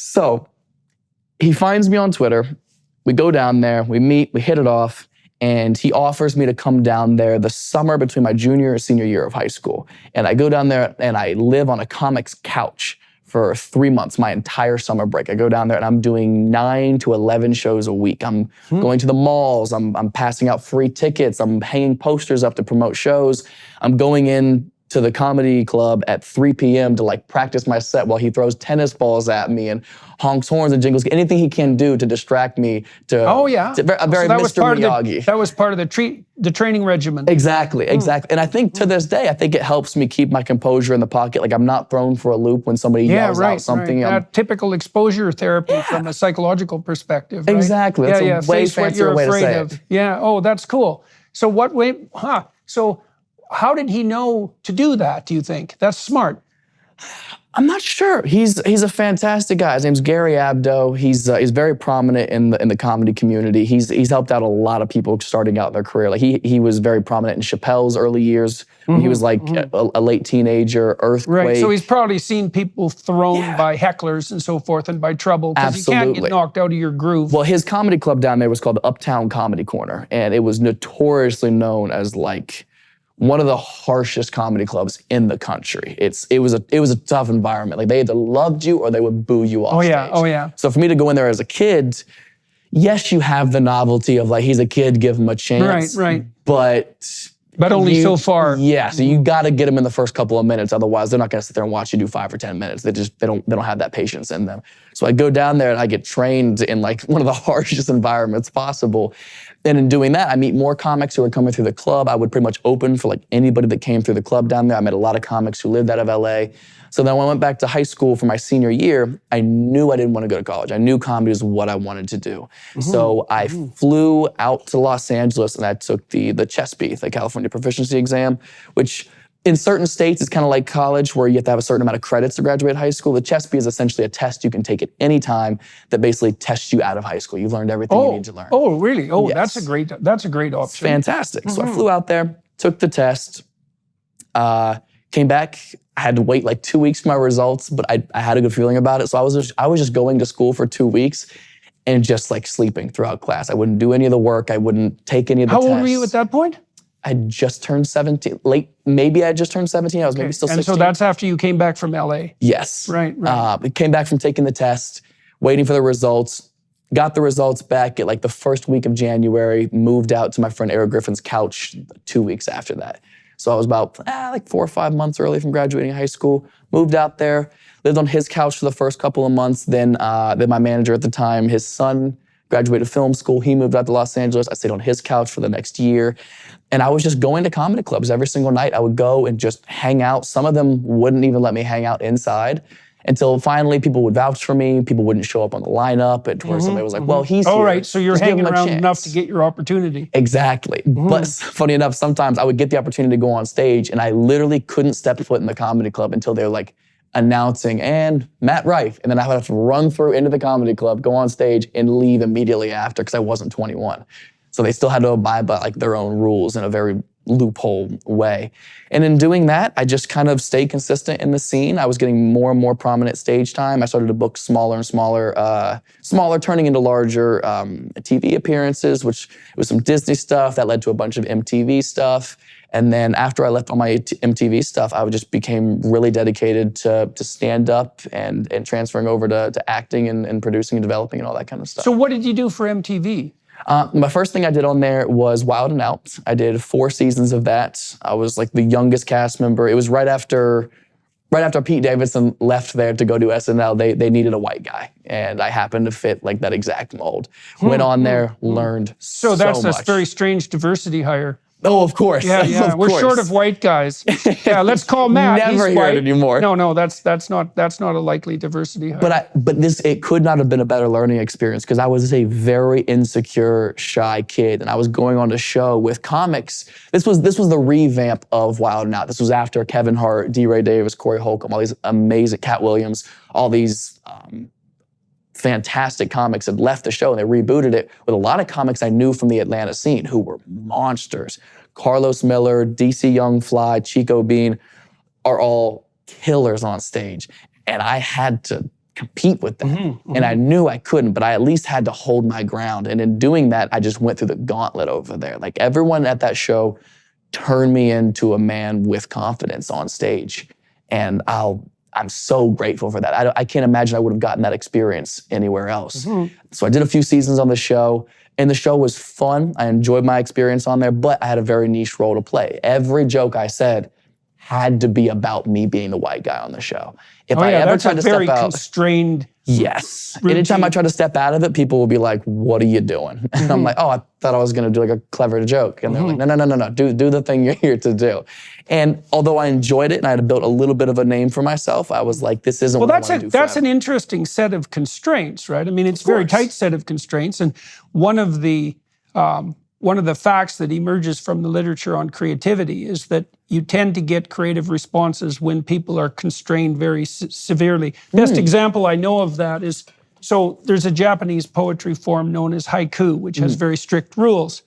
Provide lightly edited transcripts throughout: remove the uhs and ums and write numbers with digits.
So he finds me on Twitter. We go down there, we meet, we hit it off, and he offers me to come down there the summer between my junior and senior year of high school. And I go down there and I live on a comics couch for 3 months, my entire summer break. I go down there and I'm doing 9 to 11 shows a week. I'm going to the malls, I'm passing out free tickets, I'm hanging posters up to promote shows. I'm going in to the comedy club at 3 p.m. to like practice my set while he throws tennis balls at me and honks horns and jingles, anything he can do to distract me to a very Mr. Miyagi. That was part of the training regimen. Exactly. And I think to this day, I think it helps me keep my composure in the pocket. Like I'm not thrown for a loop when somebody yells out something. Typical exposure therapy from a psychological perspective. Right? Exactly. That's a way fancier way to say it. Yeah. Oh, that's cool. So So how did he know to do that, do you think? That's smart. I'm not sure. He's a fantastic guy. His name's Gary Abdo. He's very prominent in the comedy community. He's helped out a lot of people starting out their career. Like he was very prominent in Chappelle's early years. He was like a late teenager, Earthquake. Right, so he's probably seen people thrown by hecklers and so forth and by trouble because you can't get knocked out of your groove. Well, his comedy club down there was called the Uptown Comedy Corner, and it was notoriously known as like one of the harshest comedy clubs in the country. It was a tough environment. Like they either loved you or they would boo you off stage. Oh yeah. So for me to go in there as a kid, yes, you have the novelty of like, he's a kid, give him a chance. Right. But only so far. Yeah, so you got to get them in the first couple of minutes. Otherwise, they're not going to sit there and watch you do 5 or 10 minutes. They don't have that patience in them. So I go down there and I get trained in like one of the harshest environments possible. And in doing that, I meet more comics who are coming through the club. I would pretty much open for like anybody that came through the club down there. I met a lot of comics who lived out of LA. So then when I went back to high school for my senior year, I knew I didn't want to go to college. I knew comedy was what I wanted to do. So I flew out to Los Angeles and I took the CHESP, the California Proficiency Exam, which in certain states, it's kind of like college where you have to have a certain amount of credits to graduate high school. The CHESP is essentially a test you can take at any time that basically tests you out of high school. You've learned everything you need to learn. Oh, really? Oh, yes. That's a great option. It's fantastic. So I flew out there, took the test, came back. I had to wait like 2 weeks for my results, but I had a good feeling about it. So I was just going to school for 2 weeks and just like sleeping throughout class. I wouldn't do any of the work. I wouldn't take any of the tests. How old were you at that point? I just turned 17, maybe I just turned 17. I was maybe still 16. And so that's after you came back from LA? Yes. Right. Came back from taking the test, waiting for the results, got the results back at like the first week of January, moved out to my friend Eric Griffin's couch 2 weeks after that. So I was about like 4 or 5 months early from graduating high school, moved out there, lived on his couch for the first couple of months. Then my manager at the time, his son graduated film school. He moved out to Los Angeles. I stayed on his couch for the next year. And I was just going to comedy clubs every single night. I would go and just hang out. Some of them wouldn't even let me hang out inside until finally people would vouch for me. People wouldn't show up on the lineup. And where somebody was like, well, he's here. All right, so you're hanging around enough to get your opportunity. Exactly. But funny enough, sometimes I would get the opportunity to go on stage and I literally couldn't step foot in the comedy club until they were like, announcing, and Matt Rife. And then I would have to run through into the comedy club, go on stage, and leave immediately after because I wasn't 21. So they still had to abide by like their own rules in a very loophole way. And in doing that, I just kind of stayed consistent in the scene. I was getting more and more prominent stage time. I started to book smaller and smaller, turning into larger TV appearances, which was some Disney stuff that led to a bunch of MTV stuff. And then after I left all my MTV stuff, I just became really dedicated to stand up and transferring over to acting and producing and developing and all that kind of stuff. So what did you do for MTV? My first thing I did on there was Wild 'N Out. I did 4 seasons of that. I was like the youngest cast member. It was right after Pete Davidson left there to go do SNL. They needed a white guy, and I happened to fit like that exact mold. Went on there, learned so much. So that's a very strange diversity hire. Oh, of course. Yeah. We're short of white guys. Yeah, let's call Matt. Never He's hear white. it anymore. No, that's not a likely diversity hire. But it could not have been a better learning experience because I was a very insecure, shy kid, and I was going on a show with comics. This was the revamp of Wild 'N Out. This was after Kevin Hart, D. Ray Davis, Corey Holcomb, all these amazing, Cat Williams, all these fantastic comics had left the show, and they rebooted it with a lot of comics I knew from the Atlanta scene who were monsters. Carlos Miller, DC Young Fly, Chico Bean are all killers on stage. And I had to compete with that. And I knew I couldn't, but I at least had to hold my ground. And in doing that, I just went through the gauntlet over there. Like everyone at that show turned me into a man with confidence on stage. And I'm so grateful for that. I can't imagine I would have gotten that experience anywhere else. So I did a few seasons on the show, and the show was fun. I enjoyed my experience on there, but I had a very niche role to play. Every joke I said had to be about me being the white guy on the show. If I ever tried to step out, that's a very constrained. Yes. routine. Anytime I try to step out of it, people will be like, "What are you doing?" And I'm like, "Oh, I thought I was going to do like a clever joke." And they're like, "No. Do the thing you're here to do." And although I enjoyed it and I had built a little bit of a name for myself, I was like, "This isn't what I want to do." That's an interesting set of constraints, right? I mean, it's a very tight set of constraints, and one of the facts that emerges from the literature on creativity is that you tend to get creative responses when people are constrained very severely. Best example I know of that is, so there's a Japanese poetry form known as haiku, which has very strict rules.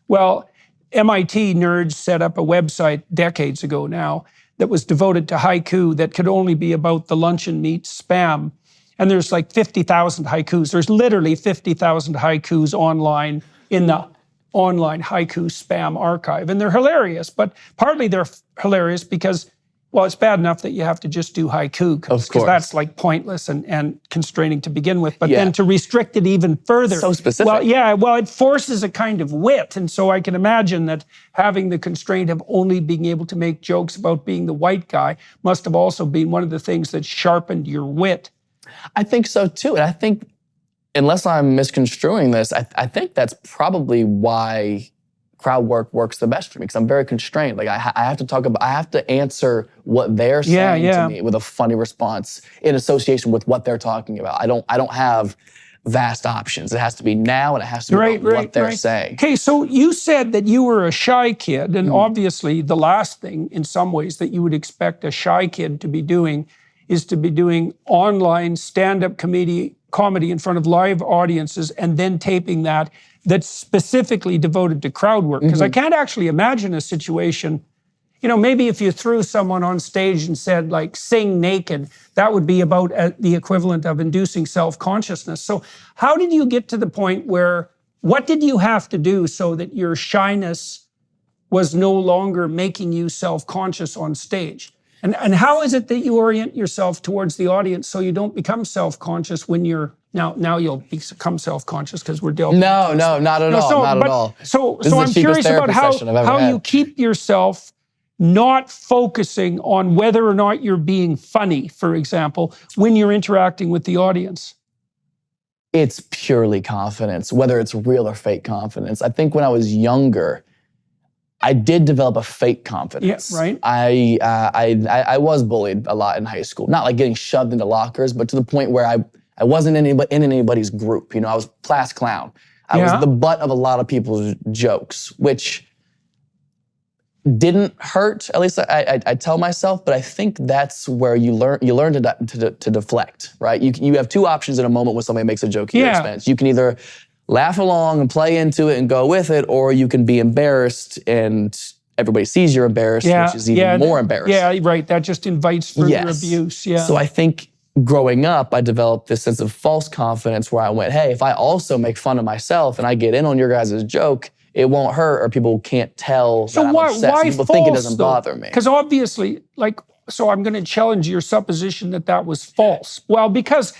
Well, MIT nerds set up a website decades ago now that was devoted to haiku that could only be about the luncheon meat spam. And there's like 50,000 haikus. There's literally 50,000 haikus online in the online haiku spam archive. And they're hilarious, but partly they're hilarious because, well, it's bad enough that you have to just do haiku because that's like pointless and constraining to begin with. But then to restrict it even further. So specific. Well, it forces a kind of wit. And so I can imagine that having the constraint of only being able to make jokes about being the white guy must have also been one of the things that sharpened your wit. I think so too. And I think, unless I'm misconstruing this, I think that's probably why crowd work works the best for me, because I'm very constrained. Like I have to answer what they're saying to me with a funny response in association with what they're talking about. I don't have vast options. It has to be now, and it has to be about what they're saying. Okay, so you said that you were a shy kid, and obviously the last thing in some ways that you would expect a shy kid to be doing is to be doing online stand-up comedy in front of live audiences and then taping that's specifically devoted to crowd work. Because I can't actually imagine a situation, maybe if you threw someone on stage and said like, sing naked, that would be about the equivalent of inducing self-consciousness. So how did you get to the point where, what did you have to do so that your shyness was no longer making you self-conscious on stage? And how is it that you orient yourself towards the audience so you don't become self-conscious when you're, now you'll become self-conscious because we're delving. No, not at all. So I'm curious about how you keep yourself not focusing on whether or not you're being funny, for example, when you're interacting with the audience. It's purely confidence, whether it's real or fake confidence. I think when I was younger, I did develop a fake confidence. Yeah, right. I was bullied a lot in high school. Not like getting shoved into lockers, but to the point where I wasn't in anybody's group. I was class clown. I was the butt of a lot of people's jokes, which didn't hurt. At least I tell myself, but I think that's where you learn to deflect, right? You have two options in a moment when somebody makes a joke at your expense. You can either laugh along and play into it and go with it, or you can be embarrassed and everybody sees you're embarrassed, which is even more embarrassing. Yeah, right. That just invites further abuse. Yeah. So I think growing up, I developed this sense of false confidence where I went, hey, if I also make fun of myself and I get in on your guys' joke, it won't hurt, or people can't tell that I'm upset. Why people false, think it doesn't bother me. Because obviously, so I'm going to challenge your supposition that was false. Well, because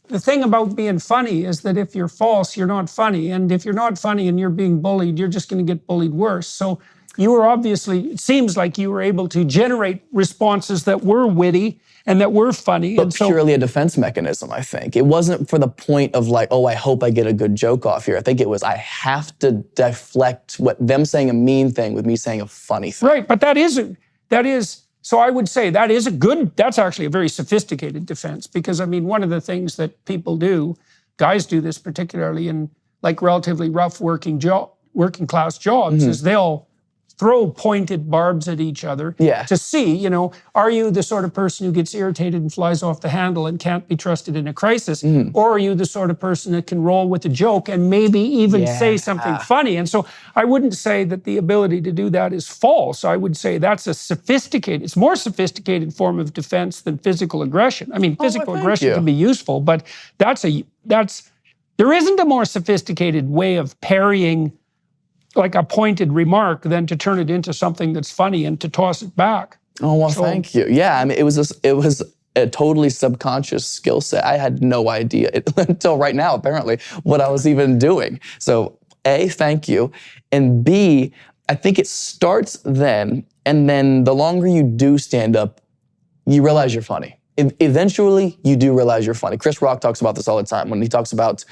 the thing about being funny is that if you're false, you're not funny. And if you're not funny and you're being bullied, you're just going to get bullied worse. So you were obviously, it seems like you were able to generate responses that were witty and that were funny. But purely a defense mechanism, I think. It wasn't for the point of like, oh, I hope I get a good joke off here. I think it was, I have to deflect them saying a mean thing with me saying a funny thing. Right, but that is, so I would say that's actually a very sophisticated defense, because I mean, one of the things that people do, guys do this particularly in like relatively rough working class jobs, is they'll throw pointed barbs at each other to see, you know, are you the sort of person who gets irritated and flies off the handle and can't be trusted in a crisis? Or are you the sort of person that can roll with a joke and maybe even say something funny? And so I wouldn't say that the ability to do that is false. I would say that's a sophisticated, it's more sophisticated form of defense than physical aggression. I mean, physical aggression can be useful, but there isn't a more sophisticated way of parrying like a pointed remark than to turn it into something that's funny and to toss it back. Oh, well, thank you. Yeah, I mean, it was a totally subconscious skill set. I had no idea until right now, apparently, what I was even doing. So A, thank you. And B, I think it starts then, and then the longer you do stand up, you realize you're funny. Eventually, you do realize you're funny. Chris Rock talks about this all the time when he talks about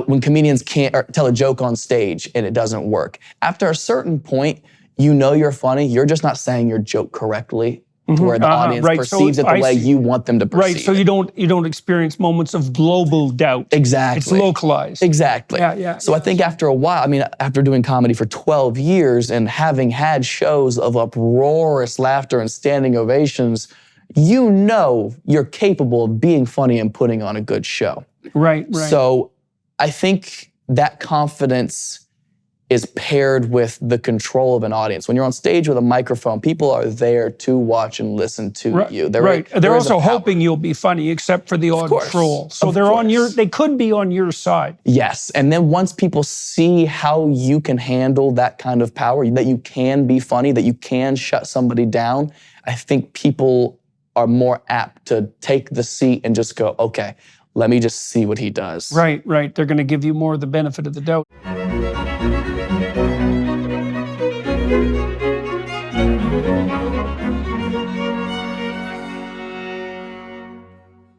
when comedians can't tell a joke on stage and it doesn't work. After a certain point, you know you're funny. You're just not saying your joke correctly to where the audience perceives it the way you want them to perceive it. So you don't experience moments of global doubt. Exactly. It's localized. Exactly. So I think after a while, I mean, after doing comedy for 12 years and having had shows of uproarious laughter and standing ovations, you know you're capable of being funny and putting on a good show. Right. So I think that confidence is paired with the control of an audience. When you're on stage with a microphone, people are there to watch and listen to you. They're also hoping you'll be funny, except for the odd troll. So they could be on your side. Yes, and then once people see how you can handle that kind of power, that you can be funny, that you can shut somebody down, I think people are more apt to take the seat and just go, okay, let me just see what he does. Right. They're going to give you more of the benefit of the doubt.